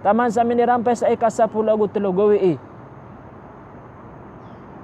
taman sa minirampai sa ika-10 gawi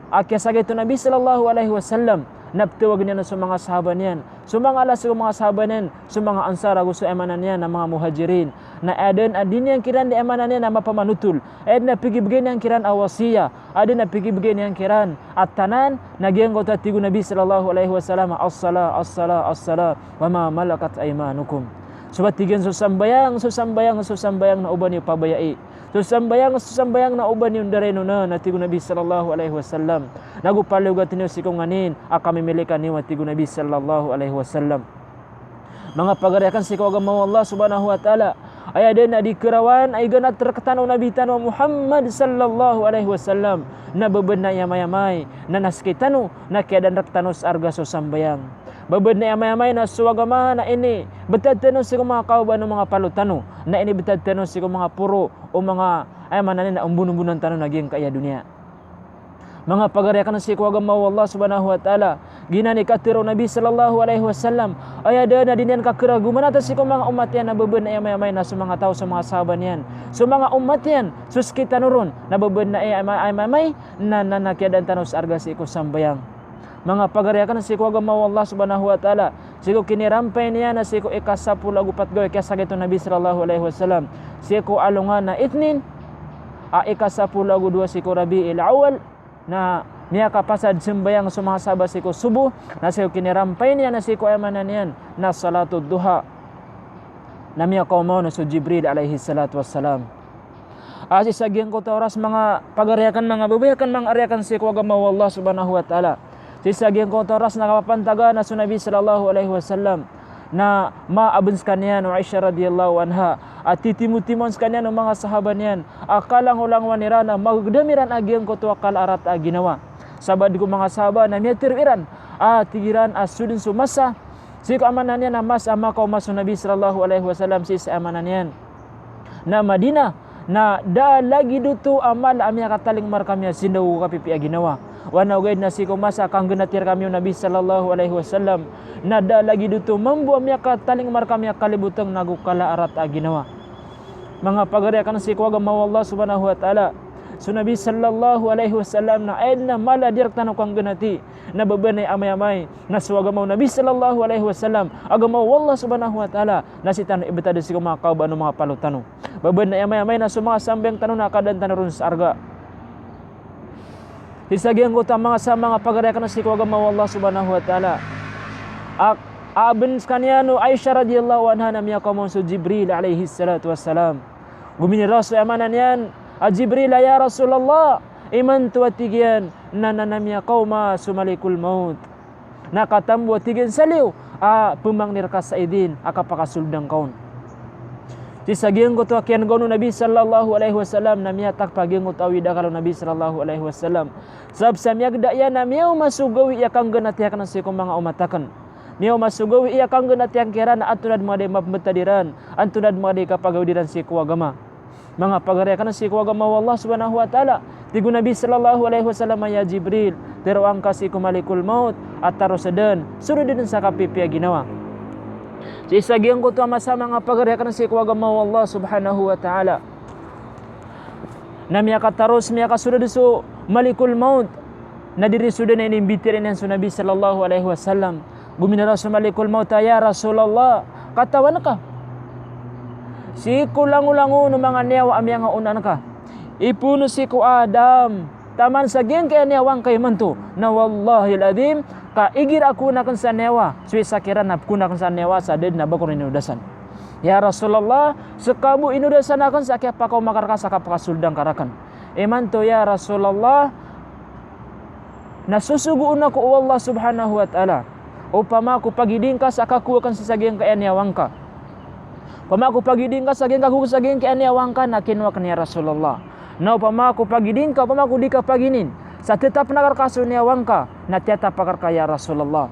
akia sagito Nabi sallallahu alaihi wasallam naptuwag niya sa mga sahabat niyan, sumanga ala sa mga sahabat niyan, sumanga ansar gusto emanan niya na mga muhajirin na aden adin yang kiran di emanan niya na mapamanutul na pigibigin yang kiran awasiya adin na pigibigin yang kiran at-tanan nagyang kota tigo Nabi sallallahu alaihi wasallam as-sala as-sala as-sala wa ma malakat aymanukum. Subat tigan susambayang na uban yung pabayai. Susambayang na uban yung dareno na tigo Nabi sallallahu alaihi wasallam. Nagupalugat niyo si kong nganin, kami milikan niyo tigo Nabi sallallahu alaihi wasallam. Mga pagariakan si kong agamaw Allah subhanahu wa ta'ala. Ay ada na di kerawan ay ganat terketano Nabi tanu Muhammad sallallahu alaihi wasallam na bebenna yamay-yamay na naskitanu na keadaan rektano arga susambayang. Babad na yamay-yamay na suwagama na ini betad tanong sa mga kauban ng mga palutano na ini betad tanong sa mga puro o mga ay mananin na umbun-umbunan tanong naging kaya dunia. Mga pagariakan si kuwagamaw Allah subhanahu wa ta'ala ginani katiro Nabi sallallahu alaihi wasallam ay ada na dinian kakeraguman atas si mga umat yan na babad na yamay-yamay na sa mga tao sa mga sahabat yan. So mga umat yan sus kita nurun na babad na yamay-yamay na nakiadaan tanong sa arga si kusambayang. Mga pagariakan si kuwagamaw Allah subhanahu wa ta'ala siku kinirampay niya na siku ika-10 gawi kaya sagito Nabi sallallahu alaihi wasallam siku alungan na itnin ika-10 siku Rabi'il Awal na niya kapasad sembayang sa mga sahabat siku subuh na siku kinirampay niya na siku amanan niyan na salatul duha na niya kaumaw na su Jibril alaihi salatu wassalam. Asi sagyang ko oras mga pagariakan mga babayakan mga ariakan si kuwagamaw Allah subhanahu wa ta'ala. Sisagyan ko oras na kapapantaga na Nabi sallallahu alaihi wasallam na maabens kanyan o Aisha radhiyallahu anha at titimu-timons kanyan ng mga sahabat niyan akalang ulang wanira na magdamiran agyang ko to akal arat ginawa sabad ko mga sahabat na miyatiriran tigiran sudin sumasa siko amanan niyan na mas ama ko mas Nabi sallallahu alaihi wasallam sis amanan niyan na Madinah na da lagi dutu amal amya kataling markamya sindaw kapipi ginawa wana ugaid na si kumasa kang genatir kami Nabi sallallahu alaihi wasallam nada lagi dutu membuam ya kataling markam ya kalibutang nagukala arat ginawa. Mga pagariakan si kuwagamaw Allah subhanahu wa ta'ala so Nabi sallallahu alaihi wasallam na aid na mala direk tanong kang genati na bebenay amay-amay na suwagamaw Nabi sallallahu alaihi wasallam agamaw Allah subhanahu wa ta'ala na si tanong ibetado si kumakaw ba mga palutano bebenay amay-amay na sumanga sambeng tanong na kadan tanong sa arga. Hisagyang ko mga sa mga pagariakan si kuwagamaw Allah subhanahu wa ta'ala abens kanyano Aisyah radhiyallahu anha na miya kamon so Jibril alaihi salatu wassalam gumini rasul amanan yan Jibril ya Rasulullah iman tuwatigyan na nanamiya kauma sumalikul maut nakatambu tigyan saliw pumangnir ka sa idin akapakasuldang kaun. Sisagyan ko to akian gono Nabi sallallahu alaihi wasallam na miya takpaging utawida kalau Nabi sallallahu alaihi wasallam sab samyag daya na miya masugawi ya kang genatiakan si mga umatakan miya masugawi ya kang genatian kira na atunad mga mabetadiran antunad mga kapagawdiran si kuwagama. Mga pagariakan si kuwagamaw Allah subhanahu wa ta'ala tigo Nabi sallallahu alaihi wasallam ya Jibril teruang kasi kumalikul maut at tarosadan surudin sa kapipi ginawa. Sisagyan ko to sa mga pagariakan si kuwagamaw Allah subhanahu wa ta'ala na miya kataros miya kasunod so malikul maut na diri sudah na inimbitirin yan so Nabi sallallahu alaihi wasallam guminara sa malikul maut ya Rasulullah katawan ka si kulang-ulango no mga niyawa amya nga unan ka ipuno si ku Adam taman sagyan kaya niyawang kayo man to na wallahi al-adim kaigir aku na kan sa newa suwi sakiran na kuna kan sa newa sa ded na bakor inudasan ya Rasulullah sekabu inudasan akan sa kaya pakaw makarka sa kapakasuldang karakan iman to ya Rasulullah nasusuguun ako o Allah subhanahu wa ta'ala upama ko pagiding ka sa kakuha kan sa sagyan kaya niyawang ka upama ko pagiding ka sa sagyan kakuha sa sagyan kaya niyawang ka na kinwa ka niya Rasulullah na upama ko pagiding ka upama ko di ka paginin sa tetap nakarkaso niyawang ka na tetap pakarka ya Rasulullah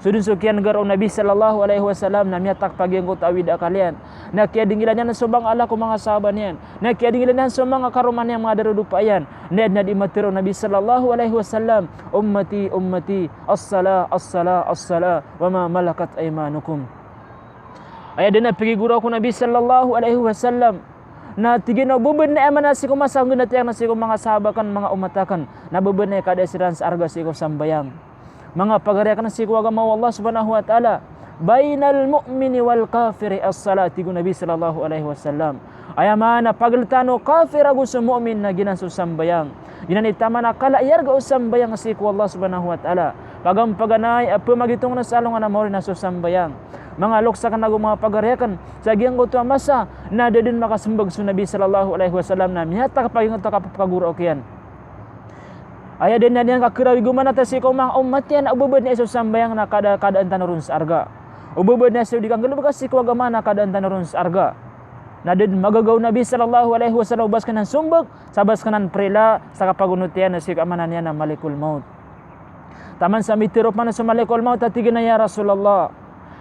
sudun sukian garo Nabi sallallahu alaihi wasallam na miyatak pagyenggot awida kalian na kaya dingilan yan subang ala ko mga sahabat niyan na kaya dingilan yan sa mga karuman yang mga darudupayan na dimatiro Nabi sallallahu alaihi wasallam ummati ummati as-sala as-sala as-sala wa ma malakat aymanukum. Ay din na pigiguro ko Nabi sallallahu alaihi wasallam na tigin na bubun na eman na si kumasang na tiyang na si mga sahabakan mga umatakan na bubun na kada siran sa arga si sambayang mga pagariakan si kuwaga mau Allah subhanahu wa ta'ala bainal mu'mini wal kafiri as-salat tigo Nabi sallallahu alaihi wasallam ayamana pagltano kafir agu sa mu'min na ginanso sambayang ginanitama na kala iyarga sambayang si ku Allah subhanahu wa ta'ala pagam paganay apa magitong na salong na mori na sambayang mga loksa kan nagu mga pagariakan sa giyang ko masa na dadin makasembag sa Nabi sallallahu alaihi wasallam na miyata kapag ito kapaguro kiyan aya din na diyan kakirawi gumana ta si ko mga umat yan ububad na iso sambayang na kadaan tanurun sa arga ububad na siya di kang galubag si ko agama na kadaan tanurun sa arga na din magagaw Nabi sallallahu alaihi wasallam ubas kanan sumbag sabas kanan prela sa kapagunutian na si amanan niya na malikul maut taman sa mitirop man sa malikul maut tatigin na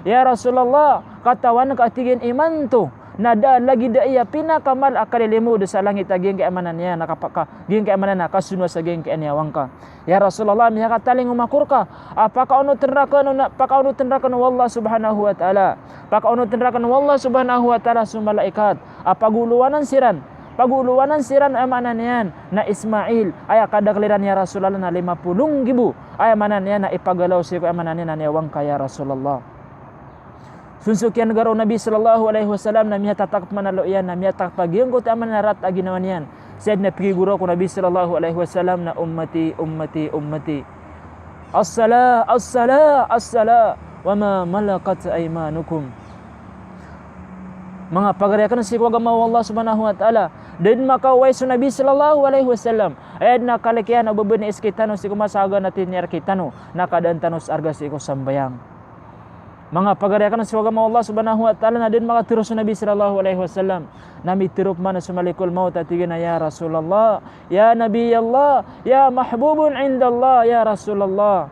ya Rasulullah katawan ka tigin iman to nada lagi da iya pinakamal akalilimu sa langit aging keamanan niya nakapaka ging keamanan na kasunwa sa ging keanyawang ka ya Rasulullah miha kataling umakur ka apaka ono tenrakan wallah subhanahu wa ta'ala paka ono tenrakan wallah subhanahu wa ta'ala su malaikat apaguluwanan siran amanan niyan na Ismail aya kada kaliran ya Rasulullah na 50,000 aya amanan niya na ipagalaw si amanan niya na niawang ka ya Rasulullah sunsukian garo Nabi sallallahu alaihi wasallam na miha tatak manalo yan na miha tak pagyong ko taman narat aginawan yan said na piguro ko Nabi sallallahu alaihi wasallam na ummati as-sala wa ma malakat aymanukum mga pagariakan si kuwagama Allah subhanahu wa ta'ala din makaway sa Nabi sallallahu alaihi wasallam ayad na kalikian na bubun iskitano si kumasaga natin niyar kitano na kadaan tanos arga si ko sambayang mga pagariakan sa agama Allah subhanahu wa ta'ala na din makatiro sa Nabi sallallahu alaihi wasallam na mitirop man sa malikul maut at tigin na ya Rasulullah ya Nabi Allah ya mahbubun inda Allah ya Rasulullah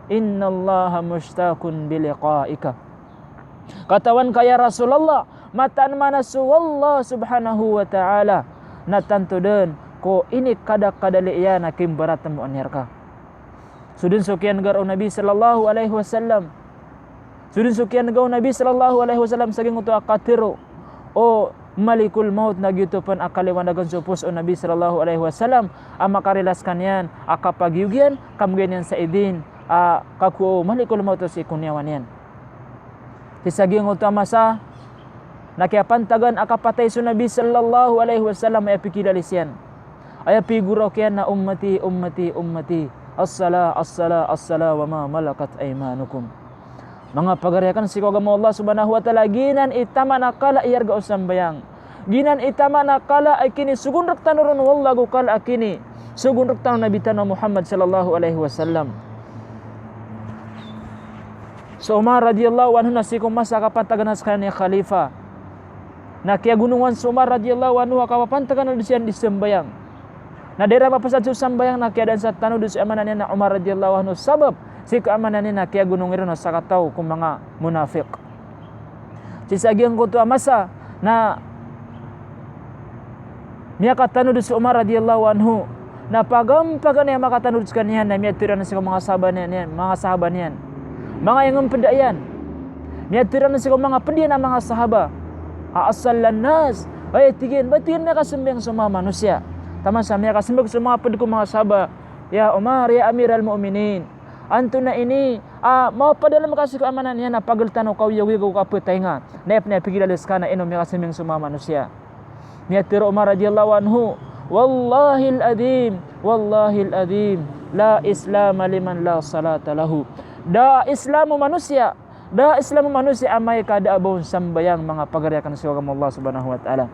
inna Allah mushtaqun biliqaika katawan ka ya Rasulullah matan mana su Allah subhanahu wa ta'ala na tanto din ko ini kadali iya na kimbarat mo anyar ka sudin sukian garo Nabi sallallahu alaihi wasallam sudin sukian gaw Nabi sallallahu alaihi wasallam saging uto akatiro o malikul maut na gitupan akaliwanagan supos o Nabi sallallahu alaihi wasallam makarilaskan yan akapagyugyan kamgen yan sa idin kaku malikul maut si kunyawan yan saging uto masa nakiapantagan akapatay so Nabi sallallahu alaihi wasallam ay pikilalis yan ay piguro kyan na ummati as-sala wa ma malakat aymanukum mga pagariakan si kagamo Allah subhanahu wa ta'ala ginan itama nakala iyarga usambayang ginan itama nakala ay kini sugun raktanuron wallagu kala akini sugun raktanun Nabi tanah Muhammad sallallahu alaihi wasallam so Umar radhiyallahu anhu nasikum masa kapantagan sekalian khalifah na kaya gunungan si Umar radhiyallahu anhu kapantagan disian disembayang na daerah papasad sa sambayang na kaya dan sa tanu di amanan na Umar radhiyallahu anhu sabab si keamanan na kaya gunung iron sa kataw kung mga munafik si sagyang ko to masa na niya katanud si Umar radhiyallahu anhu na pagampagan niya makatanud sa kaniya na miya tiran sa mga sahabat niyan mga yang pendayan niya tiran sa mga pendiyan ng mga sahaba aasalan nas ay tigin batin na kasembang sa mga manusia tama sa niya kasembang sa mga pendukong mga sahabat ya Umar ya Amiral Mu'minin anto na ini mau padala makasih keamanan niya na pagaltano kau yawi ko kaputay nga naip na pigilalis ka na inom niya kasiming suma manusia niya tiro Umar radhiyallahu anhu wallahi al-adim la islam liman la salata lahu da islamu manusia amay kada abon sambayang mga pagariakan sa agama Allah subhanahu wa ta'ala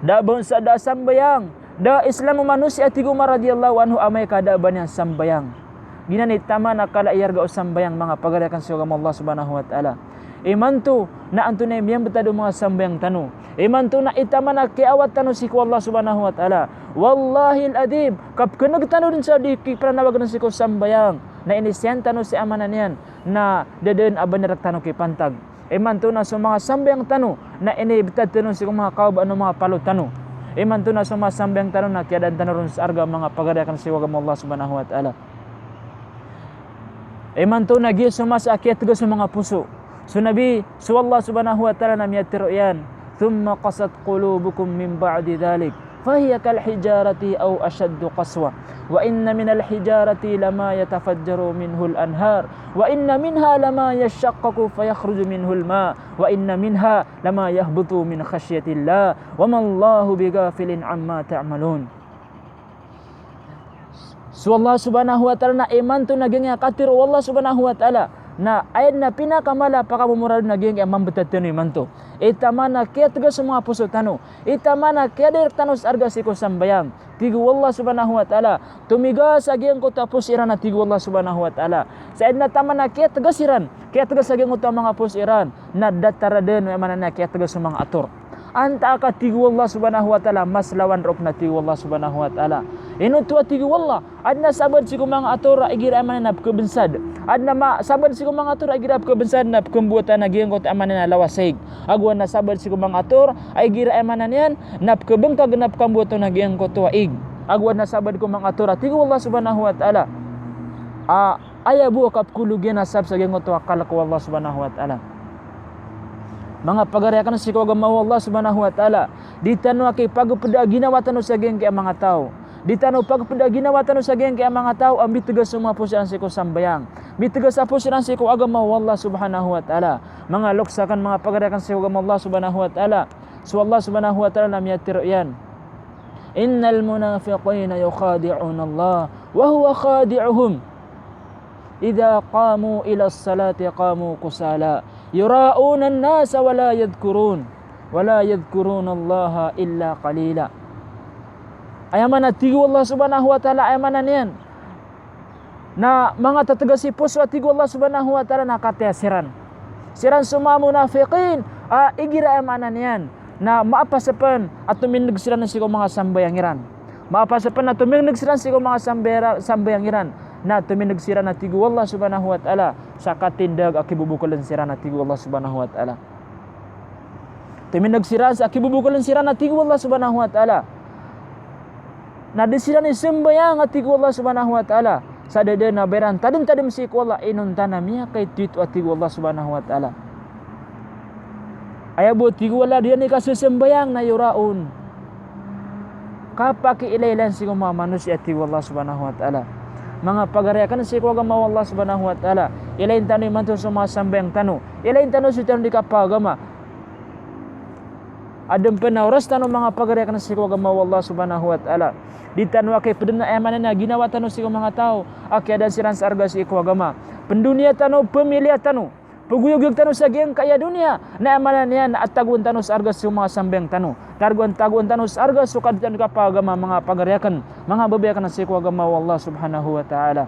da abon sa da sambayang da islamu manusia tigo Umar radhiyallahu anhu amay kada banyan sambayang ginanit tama na kala iyarga usambayang mga pagariakan sa agama Allah subhanahu wa ta'ala imanto na anto na imiyang betado mga sambayang tanu imanto na itama na kiawat tanu si ku Allah subhanahu wa ta'ala wallahi al-adim kap kenag tanu din sa di pranawag na si ku sambayang na inisyan tanu si amanan yan na deden abanerak tanu ki pantag imanto na sa mga sambayang tanu na inibitad tanu si ku mga kaub ano mga palut tanu imanto na sa mga sambayang tanu na kiadan tanu ron sa arga mga pagariakan sa agama Allah subhanahu wa ta'ala imanto nagi sumas akyat go sa mga puso so Nabi so Allah subhanahu wa ta'ala na miyatiro yan thumma qasat qulubukum min ba'di dhalik fahiya kal hijarati aw ashaddu qaswa wa inna minal hijarati lama yatafajjaru minhu al anhar wa inna minha lama yashaqqaqu fayakhruju minhu al ma wa inna minha lama yahbutu min khasyatillah wa ma Allahu bighafilin amma ta'malun. So Allah subhanahu wa ta'ala na iman tu naging katir Allah subhanahu wa ta'ala na ayat na pinakamala pakamumurad naging iman betatano iman tu itama na kaya taga semua puso tano itama na kaya direk tanos arga siko sambayang tigu Allah subhanahu wa ta'ala tumiga sagiang ko tapos iran na tigu Allah subhanahu wa ta'ala sa ayat na tama na kaya taga siran kaya taga sagiang ko mga pus iran na dataraden iman na kaya taga sumang atur anta ka tigu Allah subhanahu wa ta'ala mas lawan rok na tigu Allah subhanahu wa ta'ala inu tua tigu Allah adna sabad siku mga atur igira aman na kebensad adna ma sabad siku mga atur igira kebensad na kembuatan na giang ko aman na lawasig agwan na sabad siku mga atur igira aman yan na kebengka genap kembuatan na giang ko tuaig agwan na sabad ko mga atur tigu Allah subhanahu wa ta'ala ayabu kap kulugian nasab sa giang ko tuakal ko Allah subhanahu wa ta'ala mga pagariakan si kawagam Allah subhanahu wa ta'ala di tanong kay pagpeda ginawa tanong sa geng kay mga tao di tanong pagpeda ginawa tanong sa geng kay mga tao ang bitigas summa po siya si ko sambayang bitigas po siya si ko agam Allah subhanahu wa ta'ala mga loksakan mga pagariakan si kawagam Allah subhanahu wa ta'ala so Allah subhanahu wa ta'ala nam yatiro yan innal munafiqina yukhadi'una Allah wa huwa khadi'uhum idza qamu ila as-salati qamu kusala yura'una an-nasa wa la yadhkuruna Allah illa qalila. Ayaman na tigu Allah subhanahu wa ta'ala ayaman yan na mga tatagasi puso at tigu Allah subhanahu wa ta'ala nakatiasiran siran suma munafiqin igira ayaman yan na maapasapan at tumindig sila na sigo mga sambayangiran maapasapan na tumindig sila sigo mga sambayangiran na tumindig sira na tigu Allah subhanahu wa ta'ala sa katindag akibubukulan sira na tigu Allah subhanahu wa ta'ala tumindig sira sa akibubukulan sira na tigu Allah subhanahu wa ta'ala na di sira ni sembayang at tigu Allah subhanahu wa ta'ala sa dede na beran tadim si ko Allah inuntana miya kay titu at tigu Allah subhanahu wa ta'ala ayabu tigu Allah dia ni kasusembayang na yuraun kapaki ilaylan si mga manusia at tigu Allah subhanahu wa ta'ala mga pagariakan si ko agam Allah subhanahu wa ta'ala ilain tano imanto sa mga sambayang tano ilain tano si tano di kapagama adem penauras tano mga pagariakan si ko agam Allah subhanahu wa ta'ala di tano kay pedena emanan na ginawa tano si ko mga tao akya dan siran sa arga si ko agama pendunia tano pemilia tano paguyog tano sa geng kaya dunia na emanan yan at taguan tano sa arga si mga sambayang tano taguan tano sa arga sukad tano kapagama mga pagariakan mga babayakan si ko agama Allah subhanahu wa ta'ala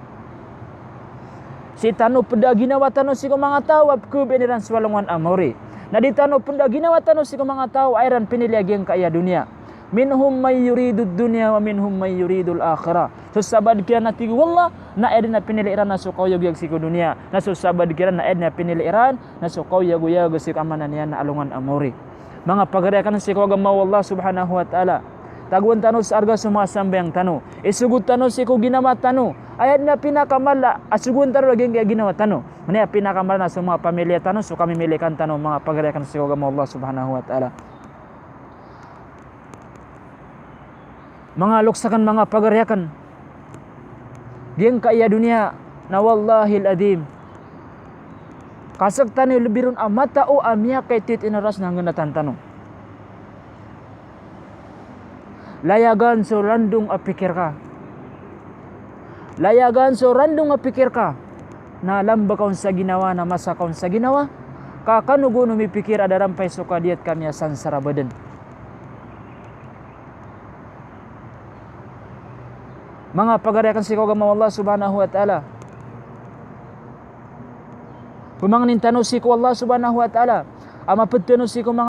si tano peda ginawa tano si ko mga tao apku beniran swalongan amori na di tano peda ginawa tano si ko mga tao ayran pinili geng kaya dunia minhum may yuridud dunya wa minhum may yuridul akhirah susabad kira na tigu wallah na ed na piniliran na sukaw yag si ko dunia na susabad kira na ed na piniliran na sukaw yag si kamanan yan na alungan amori mga pagariakan si ko agam Allah subhanahu wa ta'ala taguan tano sa arga suma sambayang tano isugut tano si ko ginawa tano ayat na pinakamala asugun tano lagi kaya ginawa tano muna pinakamala na suma pamilya tano so kami milikan tano mga pagariakan si ko agam Allah subhanahu wa ta'ala mga luksakan mga pagariakan geng kaya dunia na wallahil adim kasak tani lebirun amata o amya kay tit inaras na nganatan tano layagan so randung apikir ka layagan so randung apikir ka na lamba kaun sa ginawa na masa kaun sa ginawa kakanugo numipikir ada rampay sukadiat kami asan sarabaden mga pagariakan si kagama Allah subhanahu wa ta'ala pumangnin tano si ko Allah subhanahu wa ta'ala ama petano si ko mga